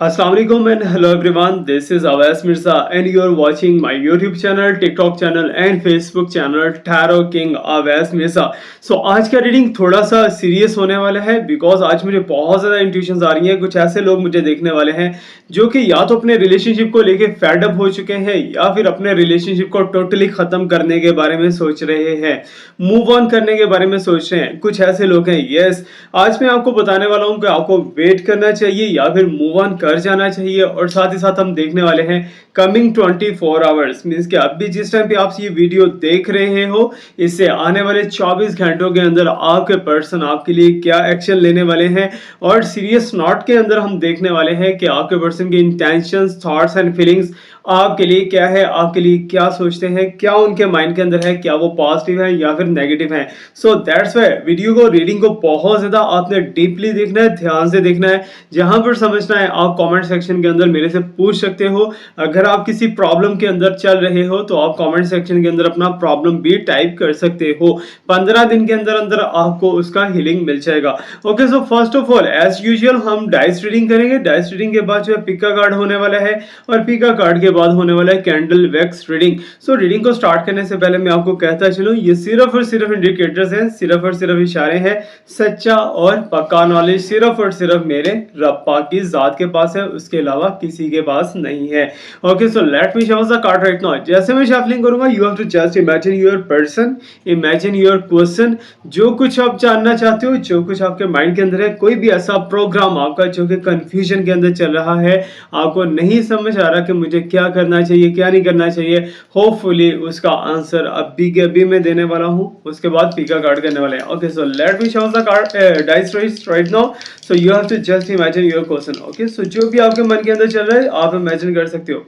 अस्सलाम वालेकुम and hello everyone. This is Awais Mirza and you are watching my YouTube channel, TikTok channel and Facebook channel Tarot King Awais Mirza. So आज का reading थोड़ा सा serious होने वाला है बिकॉज आज मुझे बहुत ज़्यादा इंट्यूशंस आ रही हैं। कुछ ऐसे लोग मुझे देखने वाले हैं जो कि या तो अपने रिलेशनशिप को लेके फेड अप हो चुके हैं या फिर अपने रिलेशनशिप को टोटली ख़त्म करने के बारे में सोच रहे हैं, मूव ऑन करने के बारे में सोच रहे हैं। कुछ ऐसे लोग हैं। यस, आज मैं आपको बताने वाला हूँ कि आपको वेट करना चाहिए या फिर मूव ऑन कर जाना चाहिए। और साथ ही साथ हम देखने वाले हैं कमिंग 24 आवर्स मीन्स कि अभी जिस टाइम पे आप ये वीडियो देख रहे हो इससे आने वाले 24 घंटों के अंदर आपके पर्सन आपके लिए क्या एक्शन लेने वाले हैं। और सीरियस नोट के अंदर हम देखने वाले हैं कि आपके पर्सन के इंटेंशंस, थॉट्स एंड फीलिंग्स आपके लिए क्या है, आपके लिए क्या सोचते हैं, क्या उनके माइंड के अंदर है, क्या वो पॉजिटिव है या फिर नेगेटिव है। सो दैट्स वाई वीडियो को, रीडिंग को बहुत ज़्यादा आपने डीपली देखना है, ध्यान से देखना है। जहां पर समझना है आप कमेंट सेक्शन के अंदर मेरे से पूछ सकते हो। अगर आप किसी प्रॉब्लम के अंदर चल रहे हो तो आप कमेंट सेक्शन के अंदर अपना प्रॉब्लम भी टाइप कर सकते हो। 15 दिन के अंदर अंदर आपको उसका हीलिंग मिल जाएगा। Okay, so first of all as usual हम डाइस रीडिंग करेंगे। डाइस रीडिंग के बाद जो है पिका कार्ड होने वाला है और पिका कार्ड के बाद होने वाला है candle wax reading. So reading को स्टार्ट करने से पहले मैं आपको कहता चलूं, ये सिर्फ और सिर्फ इंडिकेटर्स हैं, सिर्फ और सिर्फ इशारे हैं। सच्चा और पक्का नॉलेज सिर्फ और सिर्फ मेरे रब पाक की जात के पास है, उसके अलावा किसी के पास नहीं है। Okay, so let me shuffle the card right now. जैसे मैं शफलिंग करूंगा you have to just imagine your person, imagine your question. जो कुछ आप जानना चाहते हो, जो कुछ आपके माइंड के अंदर है, कोई भी ऐसा प्रोग्राम आपका जो कि कंफ्यूजन के अंदर चल रहा है, आपको नहीं समझ आ रहा कि मुझे क्या करना चाहिए क्या नहीं करना चाहिए, होपफुली उसका आंसर अभी के अभी मैं देने वाला हूं। उसके बाद पिका कार्ड करने वाले हैं। Okay, so let me show the card dice right now. So you have to just imagine your question. Okay, so जो भी आपके मन के अंदर चल रहा है आप इमेजिन कर सकते हो।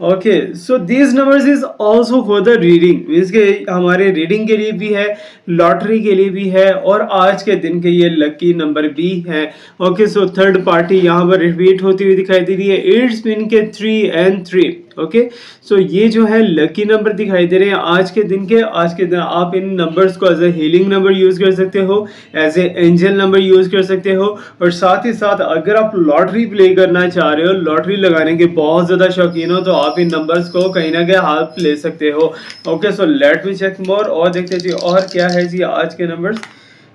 Okay, so this numbers is also for the reading means के हमारे रीडिंग के लिए भी है, लॉटरी के लिए भी है और आज के दिन के ये लकी नंबर भी है। ओके, सो थर्ड पार्टी यहाँ पर रिपीट होती हुई दिखाई दे रही है। इट्स मीन के 3 and 3। ओके, सो ये जो है लकी नंबर दिखाई दे रहे हैं आज के दिन के। आज के दिन आप इन नंबर्स को as a healing number use कर सकते हो, as a angel number use कर सकते हो। और साथ ही साथ अगर आप लॉटरी प्ले करना चाह रहे हो, लॉटरी लगाने के बहुत ज्यादा शौकीन हो, तो आप इन नंबर्स को कहीं ना कहीं हेल्प ले सकते हो। Okay, so let me check more और देखते जी और क्या है जी आज के numbers.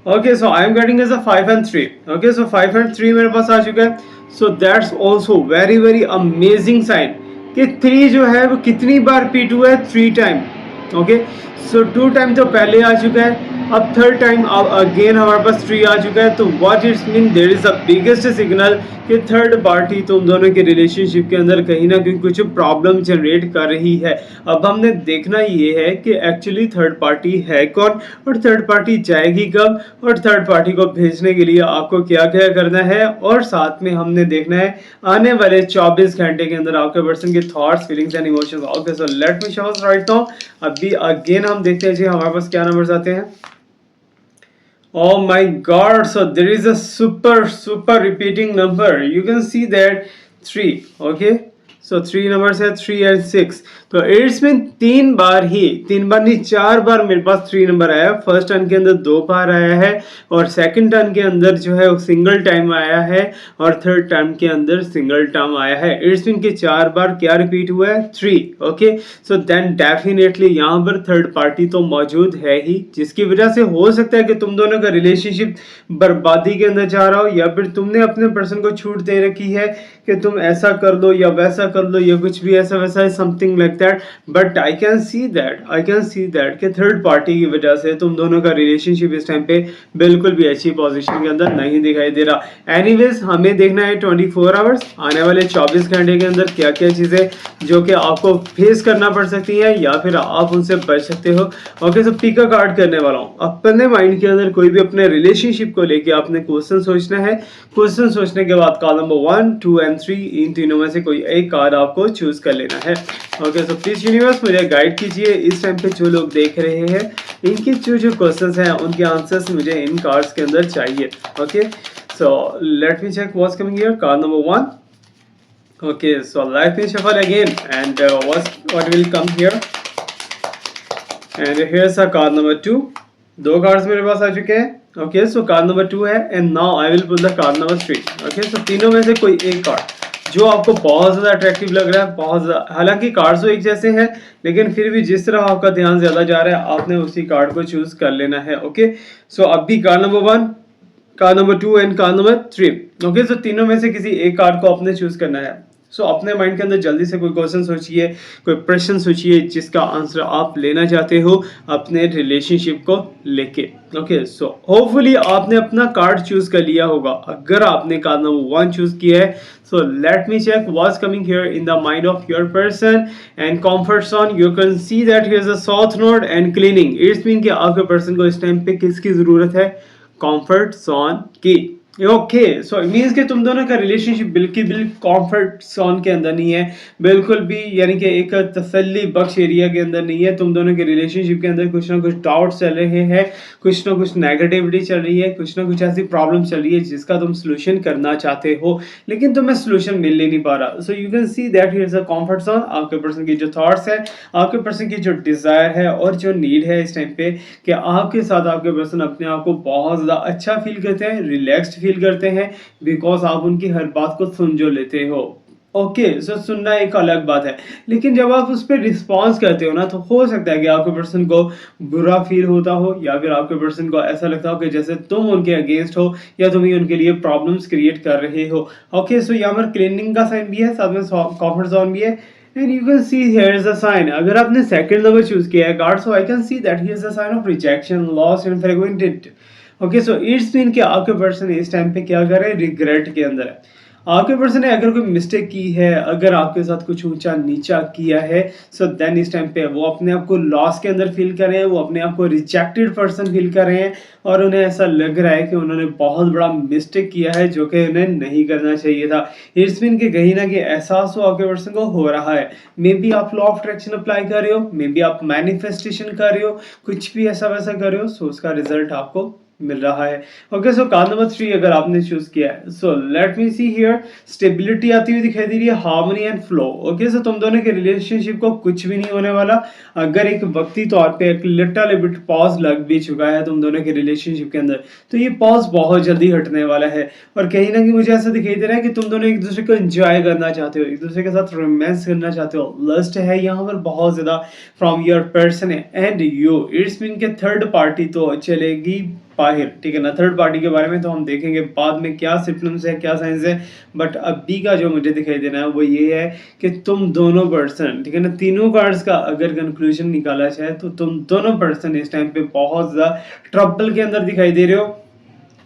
Okay, so I am getting as a 5 and 3। Okay, so 5 and 3 मेरे पास आ चुका है। So that's also very very amazing sign कि 3 जो है वो कितनी बार रिपीट हुआ है, 3 टाइम। ओके, सो 2 टाइम तो पहले आ चुका है, अब थर्ड टाइम अगेन हमारे पास 3 आ चुका है। तो what it's mean, there is the biggest signal कि थर्ड पार्टी तुम दोनों के रिलेशनशिप के अंदर कहीं ना कहीं कुछ प्रॉब्लम जनरेट कर रही है। अब हमने देखना ये है कि एक्चुअली थर्ड पार्टी है कौन और थर्ड पार्टी जाएगी कब और थर्ड पार्टी को भेजने के लिए आपको क्या क्या करना है। और साथ में हमने देखना है आने वाले 24 घंटे के अंदर आपके पर्सन के thoughts, feelings and emotions. Okay, so let me show right now. अभी अगेन हम देखते हैं जी हमारे पास क्या नंबर्स आते हैं। Oh my God, so there is a super repeating number. You can see that 3. Okay, so 3 numbers है, 3 and 6। तो इट्स में 3 बार नहीं 4 बार मेरे पास 3 नंबर आया। फर्स्ट टर्न के अंदर 2 बार आया है और सेकंड टर्न के अंदर जो है वो सिंगल टाइम आया है और थर्ड टर्न के अंदर सिंगल टाइम आया है। इट्स मीन के 4 बार क्या रिपीट हुआ है, 3। ओके, सो देन डेफिनेटली यहाँ पर थर्ड पार्टी तो मौजूद है ही, जिसकी वजह से हो सकता है कि तुम दोनों का रिलेशनशिप बर्बादी के अंदर जा रहा हो या फिर तुमने अपने पर्सन को छूट दे रखी है कि तुम ऐसा कर लो या वैसा कर लो या कुछ भी ऐसा वैसा है, something like that. But I can see that कि थर्ड पार्टी की वजह से तुम दोनों का रिलेशनशिप इस टाइम पे बिल्कुल भी अच्छी पोजीशन के अंदर नहीं दिखाई दे रहा। एनीवेज, हमें देखना है 24 आवर्स, आने वाले 24 घंटे के अंदर क्या क्या चीजें जो कि आपको फेस करना पड़ सकती है या फिर आप उनसे बच सकते हो। ओके, सो पिका कार्ड करने वाला हूँ। अपने माइंड के अंदर कोई भी अपने रिलेशनशिप को लेके आपने क्वेश्चन सोचना है। क्वेश्चन सोचने के बाद कार्ड नंबर 1, 2 and 3 इन तीनों में से कोई एक कार्ड आपको चूज कर लेना है। ओके, सो प्लीज यूनिवर्स मुझे गाइड कीजिए। इस टाइम पे जो लोग देख रहे हैं इनके जो क्वेश्चंस हैं उनके आंसर्स मुझे इन कार्ड्स के अंदर चाहिए। Okay, so let me check what's coming here. Card number 1। Okay, so let me shuffle again and what will come here, and here's a card number 2। 2 cards मेरे पास आ चुके हैं। ओके, सो कार्ड नंबर 2 है and now I will pull the card number 3। Okay, so तीनों में से कोई एक कार्ड जो आपको बहुत ज़्यादा अट्रैक्टिव लग रहा है, बहुत ज़्यादा, हालांकि कार्ड्स तो एक जैसे हैं लेकिन फिर भी जिस तरह आपका ध्यान ज़्यादा जा रहा है आपने उसी कार्ड को चूज कर लेना है। ओके, सो अब भी card number 1, card number 2 and card number 3। Okay, so तीनों में से किसी एक कार्ड को आपने चूज करना है। सो अपने माइंड के अंदर जल्दी से कोई क्वेश्चन सोचिए, कोई प्रश्न सोचिए जिसका आंसर आप लेना चाहते हो अपने रिलेशनशिप को लेके। ओके, सो होपफुली आपने अपना कार्ड चूज कर लिया होगा। अगर आपने कार्ड नंबर 1 चूज किया है, so let me check what's coming here in the mind of your person and comfort zone. You can see that here's a south node and cleaning. It's mean कि आपके person को इस time पे किसकी जरूरत है? कंफर्ट जोन की। Okay, so it means कि तुम दोनों का रिलेशनशिप बिल्कुल कंफर्ट जोन के अंदर नहीं है, बिल्कुल भी, यानी कि एक तसल्ली बख्श एरिया के अंदर नहीं है। तुम दोनों के रिलेशनशिप के अंदर कुछ ना कुछ डाउट्स चल रहे हैं, कुछ ना कुछ नेगेटिविटी चल रही है, कुछ ना कुछ ऐसी प्रॉब्लम चल रही है जिसका तुम सोल्यूशन करना चाहते हो लेकिन तुम्हें सोल्यूशन मिल ही नहीं पा रहा। So you can see that here is a comfort zone. आपके पर्सन की जो थॉट्स है, आपके पर्सन की जो डिजायर है और जो नीड है इस टाइम पे कि आपके साथ आपके पर्सन अपने आप को बहुत ज़्यादा अच्छा फील करते हैं, रिलैक्स्ड फील करते हैं, बिकॉज आप उनकी हर बात को सुन जो लेते हो। ओके, सो सुनना एक अलग बात है लेकिन जब आप उस पर रिस्पॉन्स करते हो ना, तो हो सकता है कि आपके पर्सन को बुरा फील होता हो या फिर आपके पर्सन को ऐसा लगता हो कि जैसे तुम उनके अगेंस्ट हो या तुम ही उनके लिए प्रॉब्लम्स क्रिएट कर रहे हो। ओके, सो यहाँ पर क्लीनिंग का साइन भी है, साथ में कंफर्ट जोन भी है। And you can see here is a sign. अगर आपने सेकंड नंबर चूज किया है card, so I can see that here is a sign of rejection, loss and fragmented. Okay, so it's mean कि आपके person इस time पे क्या कर रहे हैं? रिग्रेट के अंदर है। आपके पर्सन ने अगर कोई मिस्टेक की है, अगर आपके साथ कुछ ऊंचा नीचा किया है, सो देन इस टाइम पे वो अपने आप को लॉस के अंदर फील कर रहे हैं, वो अपने आप को रिजेक्टेड पर्सन फील कर रहे हैं और उन्हें ऐसा लग रहा है कि उन्होंने बहुत बड़ा मिस्टेक किया है जो कि उन्हें नहीं करना चाहिए था। इट्स मीन कि कहीं ना कहीं एहसास हो आपके पर्सन को हो रहा है। मे बी आप लॉ ऑफ अट्रैक्शन अप्लाई कर रहे हो, मे बी आप मैनिफेस्टेशन कर रहे हो, कुछ भी ऐसा वैसा कर रहे हो, सो उसका रिजल्ट आपको मिल रहा है। ओके, सो कार्ड नंबर 3 अगर आपने चूज किया है, सो let me see here, stability आती हुई दिखाई दे रही है, हार्मनी एंड फ्लो। ओके, सो तुम दोनों के रिलेशनशिप को कुछ भी नहीं होने वाला। अगर एक वक्ती तौर पे एक लिटिल बिट पॉज लग भी चुका है तुम दोनों के रिलेशनशिप के अंदर, तो ये पॉज बहुत जल्दी हटने वाला है और कहीं ना कहीं मुझे ऐसा दिखाई दे रहा है कि तुम दोनों एक दूसरे को एंजॉय करना चाहते हो, एक दूसरे के साथ रोमांस करना चाहते हो। लस्ट है यहाँ पर बहुत ज्यादा from your person and you. It's mean के थर्ड पार्टी तो चलेगी बाहर, ठीक है ना। थर्ड पार्टी के बारे में तो हम देखेंगे बाद में क्या सिम्टम्स है, क्या साइंस है, बट अभी का जो मुझे दिखाई देना है वो ये है कि तुम दोनों पर्सन, ठीक है ना, तीनों कार्ड्स का अगर कंक्लूजन निकाला जाए तो तुम दोनों पर्सन इस टाइम पे बहुत ज्यादा ट्रबल के अंदर दिखाई दे रहे हो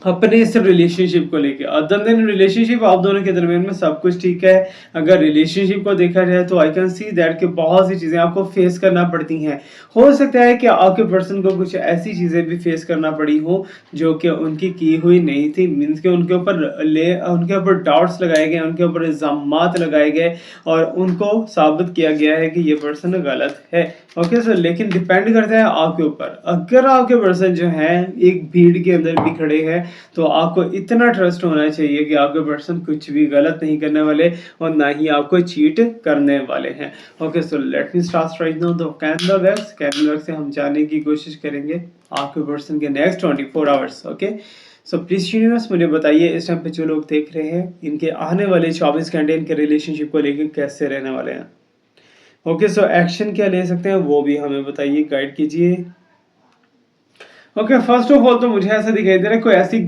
अपने इस रिलेशनशिप को लेके। अदर देन रिलेशनशिप आप दोनों के दरमियान में सब कुछ ठीक है। अगर रिलेशनशिप को देखा जाए तो आई कैन सी दैट कि बहुत सी चीज़ें आपको फेस करना पड़ती हैं। हो सकता है कि आपके पर्सन को कुछ ऐसी चीज़ें भी फेस करना पड़ी हो जो कि उनकी की हुई नहीं थी, मीन्स के उनके ऊपर डाउट्स लगाए गए, उनके ऊपर इल्ज़ामात लगाए गए और उनको साबित किया गया है कि ये पर्सन गलत है। ओके सर, लेकिन डिपेंड करता है आपके ऊपर। अगर आपके पर्सन जो है एक भीड़ के अंदर भी खड़े हैं तो आपको इतना ट्रस्ट होना चाहिए कि आपके पर्सन कुछ भी गलत नहीं करने वाले और ना ही आपको चीट करने वाले हैं। Okay, so let me start right now the calendar से हम जानने की कोशिश करेंगे आपके पर्सन के next 24 hours. Okay, so please universe मुझे बताइए इस टाइम पे जो लोग देख रहे हैं इनके आने वाले 24 घंटे इनके रिलेशनशिप को लेकर कैसे रहने वाले हैं। ओके, सो एक्शन क्या ले सकते हैं वो भी हमें बताइए, गाइड कीजिए। ओके, फर्स्ट ऑफ ऑल तो मुझे ऐसा दिखाई दे रहा है कोई ऐसी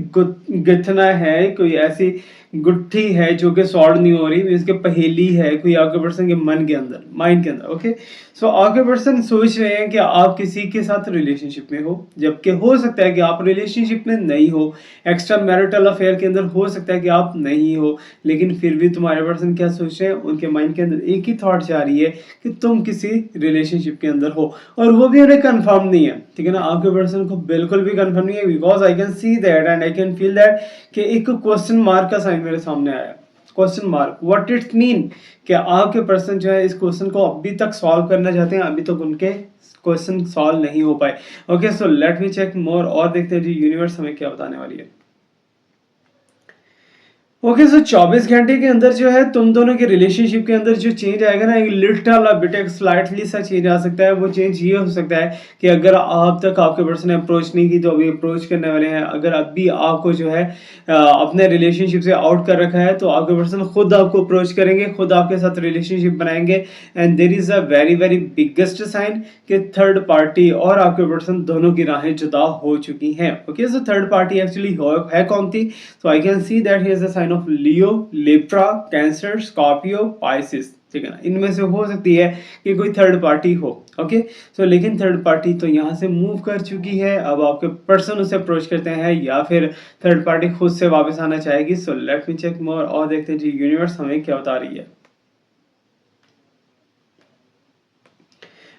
गथना है, कोई ऐसी गुत्थी है जो कि सॉल्व नहीं हो रही, इसके पहेली है कोई आपके पर्सन के मन के अंदर, माइंड के अंदर। ओके, सो आपके पर्सन सोच रहे हैं कि आप किसी के साथ रिलेशनशिप में हो, जबकि हो सकता है कि आप रिलेशनशिप में नहीं हो, एक्स्ट्रा मैरिटल अफेयर के अंदर हो सकता है कि आप नहीं हो, लेकिन फिर भी तुम्हारे पर्सन क्या सोच रहे हैं, उनके माइंड के अंदर एक ही थॉट जा रही है कि तुम किसी रिलेशनशिप के अंदर हो और वो भी उन्हें कंफर्म नहीं है, ठीक है ना। आपके पर्सन को बिल्कुल भी कंफर्म नहीं है, because I can see that and I can feel that कि एक क्वेश्चन मार्क का साइन मेरे सामने आया। Question mark, what it mean कि आपके पर्सन जो है इस क्वेश्चन को अभी तक सॉल्व करना चाहते हैं, अभी तक उनके क्वेश्चन सॉल्व नहीं हो पाए। Okay, so let me check more और देखते हैं जी यूनिवर्स हमें क्या बताने वाली है। ओके, सो 24 घंटे के अंदर जो है तुम दोनों के रिलेशनशिप के अंदर जो चेंज आएगा ना, एक लिटिल बिट, एक स्लाइटली सा चेंज आ सकता है। वो चेंज ये हो सकता है कि अगर आप तक आपके पर्सन ने अप्रोच नहीं की तो अभी अप्रोच करने वाले हैं। अगर अभी आपको जो है अपने रिलेशनशिप से आउट कर रखा है तो आपके पर्सन खुद आपको अप्रोच करेंगे, खुद आपके साथ रिलेशनशिप बनाएंगे। And there is a very very biggest sign कि थर्ड पार्टी और आपके पर्सन दोनों की राहें जुदा हो चुकी हैं। Okay, so third party actually है कौन थी? So I can see that he is a sign of Leo, Libra, Cancer, Scorpio, Pisces। ठीक है ना, इनमें से हो सकती है कि कोई थर्ड पार्टी हो। ओके, सो लेकिन थर्ड पार्टी तो यहाँ से मूव कर चुकी है। अब आपके पर्सन उसे अप्रोच करते हैं या फिर थर्ड पार्टी खुद से वापस आना चाहेगी। सो लेट मी चेक मोर और देखते हैं जी यूनिवर्स हमें क्या बता रही है।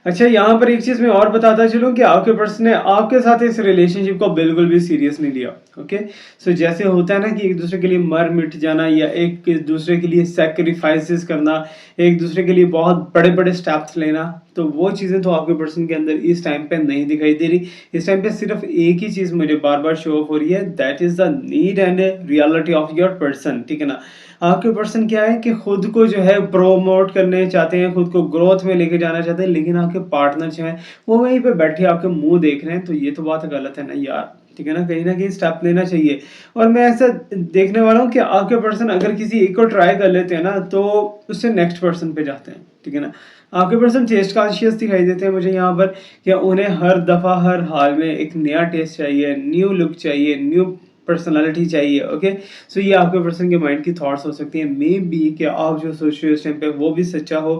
अच्छा, यहाँ पर एक चीज मैं और बताता चलूं कि आपके पर्सन ने आपके साथ इस रिलेशनशिप को बिल्कुल भी सीरियस नहीं लिया। ओके, सो जैसे होता है ना कि एक दूसरे के लिए मर मिट जाना या एक दूसरे के लिए सेक्रीफाइसेस करना, एक दूसरे के लिए बहुत बड़े बड़े स्टेप्स लेना, तो वो चीज़ें तो आपके पर्सन के अंदर इस टाइम पे नहीं दिखाई दे रही। इस टाइम पे सिर्फ एक ही चीज़ मुझे बार बार शो ऑफ हो रही है, that is the need and reality of your person. ठीक है ना, आपके पर्सन क्या है कि खुद को जो है प्रोमोट करने चाहते हैं, खुद को ग्रोथ में लेके जाना चाहते हैं, लेकिन आपके पार्टनर जो है वो वहीं पे बैठे आपके मुंह देख रहे हैं। तो ये तो बात गलत है ना यार। ठीक है ना, कहीं स्टेप लेना चाहिए। और मैं ऐसा देखने वाला हूँ कि आपके पर्सन अगर किसी एक को ट्राई कर लेते हैं ना तो उससे नेक्स्ट पर्सन पे जाते हैं। ठीक है ना, आपके पर्सन टेस्ट कॉन्शियस दिखाई देते हैं मुझे यहाँ पर, कि उन्हें हर दफ़ा हर हाल में एक नया टेस्ट चाहिए, न्यू लुक चाहिए, न्यू पर्सनालिटी चाहिए। ओके, सो ये आपके पर्सन के माइंड की थॉट्स हो सकती हैं। मे बी कि आप जो सोच रहे हो इस टाइम पे वो भी सच्चा हो।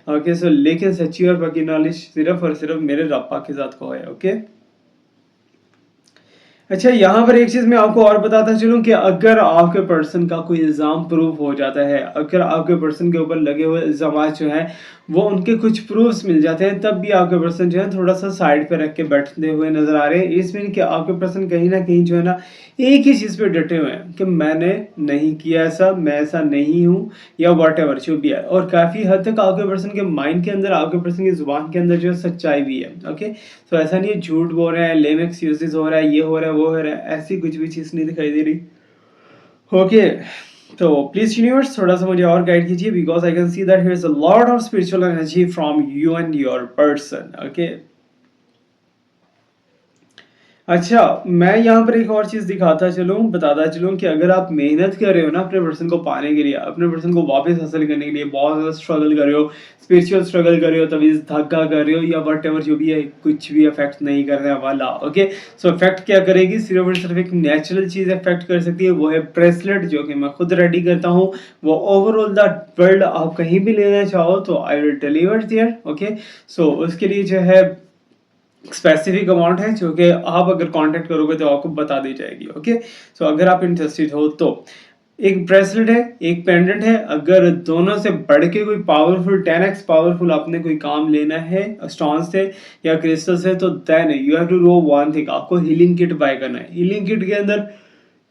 ओके, सो लेकिन सच्ची और बाकी नॉलेज सिर्फ और सिर्फ मेरे रब्बा के साथ को है। ओके, अच्छा, यहाँ पर एक चीज़ मैं आपको और बताता चलूँ कि अगर आपके पर्सन का कोई इल्ज़ाम प्रूव हो जाता है, अगर आपके पर्सन के ऊपर लगे हुए इल्ज़ामात जो हैं वो उनके कुछ प्रूफ्स मिल जाते हैं, तब भी आपके पर्सन जो है थोड़ा-सा साइड पे रख के बैठते हुए नज़र आ रहे हैं। इसमें कि आपके पर्सन कहीं न कहीं जो है ना एक ही चीज़ पे डटे हुए हैं कि मैंने नहीं किया ऐसा, मैं ऐसा नहीं हूँ, या व्हाटएवर जो भी है। और काफ़ी हद तक आपके पर्सन के माइंड के अंदर, आपके पर्सन की ज़ुबान के अंदर जो है सच्चाई भी है। ओके, तो ऐसा नहीं है झूठ बोल रहे हैं, लेम एक्सक्यूजेस हो रहा है, ये हो रहा है, वो हो रहा है, ऐसी कुछ भी चीज़ नहीं दिखाई दे रही। ओके, तो प्लीज यूनिवर्स थोड़ा सा मुझे और गाइड कीजिए, because I can see that here is a lot of spiritual energy from you and your person. Okay, अच्छा, मैं यहाँ पर एक और चीज़ दिखाता चलूँ, बताता चलूँ कि अगर आप मेहनत कर रहे हो ना अपने पर्सन को पाने के लिए, अपने पर्सन को वापस हासिल करने के लिए बहुत ज़्यादा स्ट्रगल कर रहे हो, स्पिरिचुअल स्ट्रगल कर रहे हो, तभी धक्का कर रहे हो या वट जो भी है, कुछ भी अफेक्ट नहीं करने वाला। ओके, सो अफेक्ट क्या करेगी? सिर्फ और सिर्फ एक नेचुरल चीज़ अफेक्ट कर सकती है, वो है ब्रेसलेट, जो कि मैं खुद रेडी करता हूँ। वो ओवरऑल द वर्ल्ड आप कहीं भी लेना चाहो तो I will deliver there. Okay, so उसके लिए जो है स्पेसिफिक अमाउंट है जो कि आप अगर कांटेक्ट करोगे तो आपको बता दी जाएगी। ओके, सो अगर आप इंटरेस्टेड हो तो एक ब्रेसलेट है, एक पेंडेंट है, अगर दोनों से बढ़ के कोई पावरफुल 10x पावरफुल आपने कोई काम लेना है स्टोन से या क्रिस्टल से, तो then you have to do one thing, आपको हीलिंग किट बाय करना है। हीलिंग किट के अंदर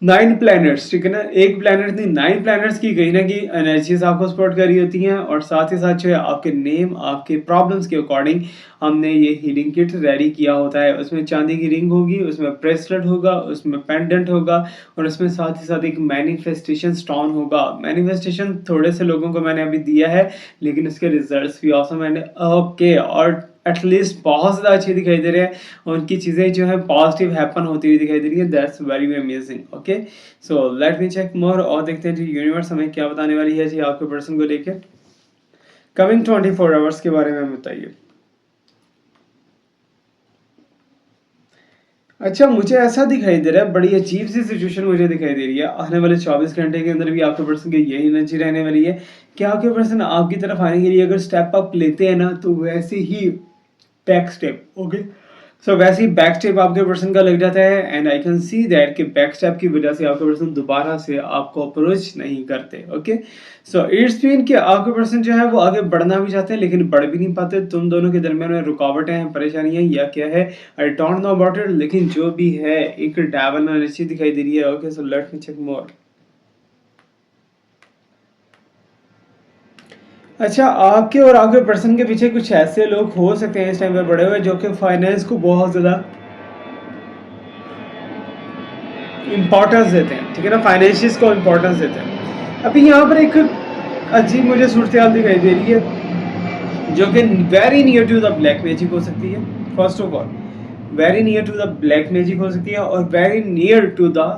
9 प्लैनेट्स, ठीक है ना, एक प्लैनेट नहीं 9 प्लैनेट्स की कहीं ना कहीं एनर्जीज आपको सपोर्ट कर रही होती हैं, और साथ ही साथ जो है आपके नेम, आपके प्रॉब्लम्स के अकॉर्डिंग हमने ये हीलिंग किट रेडी किया होता है। उसमें चांदी की रिंग होगी, उसमें ब्रेसलेट होगा, उसमें पेंडेंट होगा, और उसमें साथ ही साथ एक मैनिफेस्टेशन स्टोन होगा। मैनिफेस्टेशन थोड़े से लोगों को मैंने अभी दिया है, लेकिन उसके रिजल्ट्स भी ऑसम मैंने ओके, और एटलीस्ट बहुत ज़्यादा अच्छे दिखाई दे रहे हैं, और उनकी चीज़ें जो है पॉजिटिव हैपन होती हुई दिखाई दे रही है। That's very amazing. Okay, so let me check more और देखते हैं जी यूनिवर्स हमें क्या बताने वाली है जी आपके पर्सन को लेके कमिंग 24 आवर्स के बारे में बताइए। अच्छा, मुझे ऐसा दिखाई दे रहा है, बड़ी अजीब सी सिचुएशन मुझे दिखाई दे रही है। आने वाले 24 घंटे के अंदर भी आपके पर्सन की यही एनर्जी रहने वाली है कि आपके पर्सन आपकी तरफ आने के लिए अगर स्टेप अप लेते हैं ना, तो वैसे ही बैक स्टेप। ओके, सो वैसे ही बैक स्टेप आपके पर्सन का लग जाता है, and I can see that कि बैक स्टेप की वजह से आपके पर्सन दोबारा से आपको अप्रोच नहीं करते। ओके, सो इट्स मीन कि आपके पर्सन जो है वो आगे बढ़ना भी चाहते हैं लेकिन बढ़ भी नहीं पाते। तुम दोनों के दरमियान में रुकावटें हैं, परेशानियां या क्या है, I don't know about it, लेकिन जो भी है एक डेविल एनर्जी दिखाई दे रही है। Okay, so let me check more. अच्छा, आपके और आपके पर्सन के पीछे कुछ ऐसे लोग हो सकते हैं इस टाइम पे बड़े हुए, जो कि फाइनेंस को बहुत ज़्यादा इम्पोर्टेंस देते हैं, ठीक है ना, फाइनेंशियल्स को इम्पोर्टेंस देते हैं। अभी यहाँ पर एक अजीब मुझे सूरत हाल दिखाई दे रही है जो कि very near to the black magic हो सकती है। First of all very near to the black magic हो सकती है और वेरी नियर टू द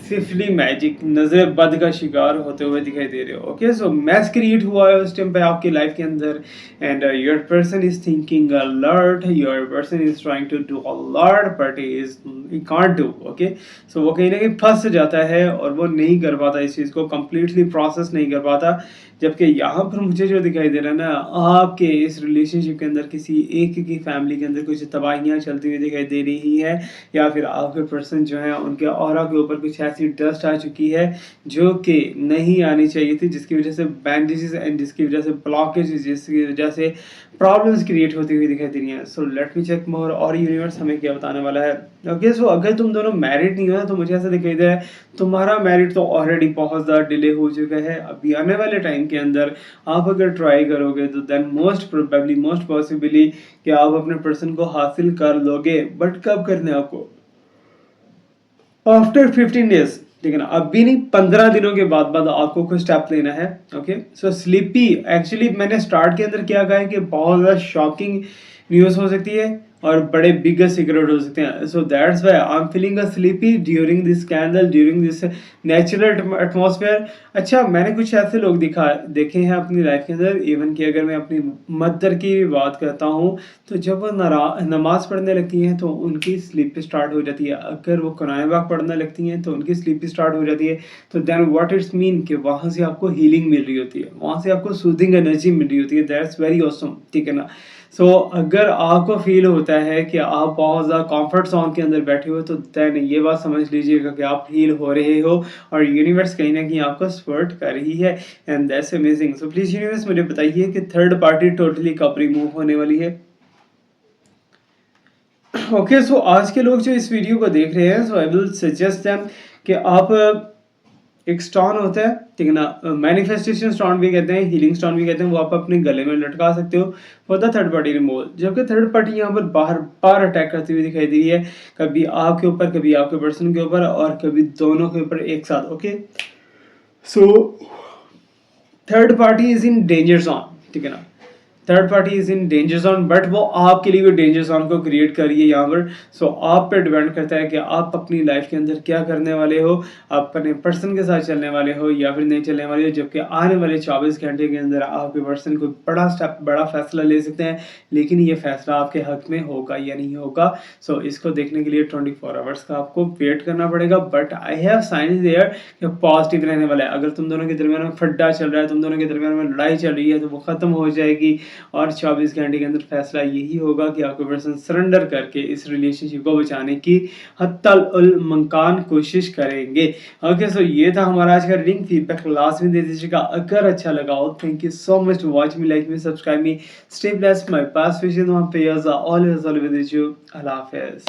सिफली मैजिक, नजर बद का शिकार होते हुए दिखाई दे रहे हो। ओके, सो मैच क्रिएट हुआ है उस टाइम पे आपकी लाइफ के अंदर and your person is thinking a lot, your person is trying to do a lot but he can't do. Okay, so वो कहीं ना कहीं फंस जाता है और वो नहीं कर पाता, इस चीज़ को कंप्लीटली प्रोसेस नहीं कर पाता। जबकि यहाँ पर मुझे जो दिखाई दे रहा है ना, आपके इस रिलेशनशिप के अंदर किसी एक की फैमिली के अंदर कुछ तबाहियाँ चलती हुई दिखाई दे रही है या फिर आपके पर्सन जो है उनके ऑरा के ऊपर कुछ ऐसी डस्ट आ चुकी है जो कि नहीं आनी चाहिए थी, जिसकी वजह से बैंडेजेस एंड जिसकी वजह से ब्लॉकेज, जिसकी वजह से प्रॉब्लम्स क्रिएट होती हुई दिखाई दे रही हैं। सो लेट मी चेक मोर और यूनिवर्स हमें क्या बताने वाला है। ओके, सो अगर तुम दोनों मैरिड नहीं हो तो मुझे ऐसा दिखाई दे रहा है तुम्हारा मैरिड तो ऑलरेडी बहुत ज़्यादा डिले हो चुका है। अभी आने वाले टाइम के अंदर आप अगर ट्राई करोगे तो then most probably most possibly कि आप अपने पर्सन को हासिल कर लोगे, बट कब करना है आपको? आफ्टर 15 डेज, ठीक है ना, अभी नहीं, 15 दिनों के बाद आपको कोई स्टेप लेना है। ओके, सो स्लीपी, एक्चुअली मैंने स्टार्ट के अंदर क्या कहा है कि बहुत ज़्यादा शॉकिंग न्यूज़ हो सकती है और बड़े बिगेस्ट सीक्रेट हो सकते हैं। So that's why I am feeling a sleepy during this candle, during this natural atmosphere. अच्छा, मैंने कुछ ऐसे लोग देखे हैं अपनी लाइफ के अंदर, इवन कि अगर मैं अपनी मदर की बात करता हूँ तो जब वो नमाज पढ़ने लगती हैं तो उनकी स्लीप स्टार्ट हो जाती है। अगर वो कुरान पाक पढ़ने लगती हैं तो उनकी स्लीप स्टार्ट हो जाती है। तो देन व्हाट इट्स मीन कि वहाँ से आपको हीलिंग मिल रही होती है, वहाँ से आपको सूदिंग एनर्जी मिल रही होती है। दैट्स वेरी ऑसम, ठीक है ना। सो अगर आपको फील होता है कि आप बहुत ज़्यादा कंफर्ट जोन के अंदर बैठे हो तो देन ये बात समझ लीजिएगा कि आप हील हो रहे हो और यूनिवर्स कहीं ना कहीं आपको सपोर्ट कर रही है and that's amazing. So please universe मुझे बताइए कि थर्ड पार्टी टोटली कब रिमूव होने वाली है। ओके, सो आज के लोग जो इस वीडियो को देख रहे हैं, सो आई विल सजेस्ट देम कि आप एक स्टोन होता है, ठीक है ना, मैनिफेस्टेशन स्टोन भी कहते हैं, हीलिंग स्टोन भी कहते हैं, वो आप अपने गले में लटका सकते हो for the third party removal. जबकि थर्ड पार्टी यहाँ पर बार बार अटैक करती हुई दिखाई दे रही है, कभी आपके ऊपर, कभी आपके पर्सन के ऊपर और कभी दोनों के ऊपर एक साथ। Okay, so third party is in danger zone, ठीक है ना, third party is in danger zone, but वो आपके लिए भी डेंजर जोन को क्रिएट कर रही है यहाँ पर। सो आप पे डिपेंड करता है कि आप अपनी लाइफ के अंदर क्या करने वाले हो, अपने पर्सन के साथ चलने वाले हो या फिर नहीं चलने वाले हो। जबकि आने वाले 24 घंटे के अंदर आपके पर्सन को बड़ा स्टेप, बड़ा फैसला ले सकते हैं, लेकिन ये फैसला आपके हक में होगा या नहीं होगा, सो इसको देखने के लिए 24 आवर्स का आपको वेट करना पड़ेगा। But I have signs there कि पॉजिटिव रहने वाला है। अगर तुम दोनों के दरमियान में फड्डा चल रहा है, तुम दोनों के दरमियान में लड़ाई चल रही है, तो वो खत्म हो जाएगी और 24 घंटे के अंदर फैसला यही होगा कि आपके पर्सन सरेंडर करके इस रिलेशनशिप को बचाने की हत्तल उल ममकान कोशिश करेंगे। ओके, सो ये था हमारा आज का रीडिंग। फीडबैक लास्ट में दे दीजिएगा अगर अच्छा लगा हो। Thank you so much to watch me, like me, subscribe me, stay blessed, my best wishes and prayers are always with you. अल्लाह हाफिज़।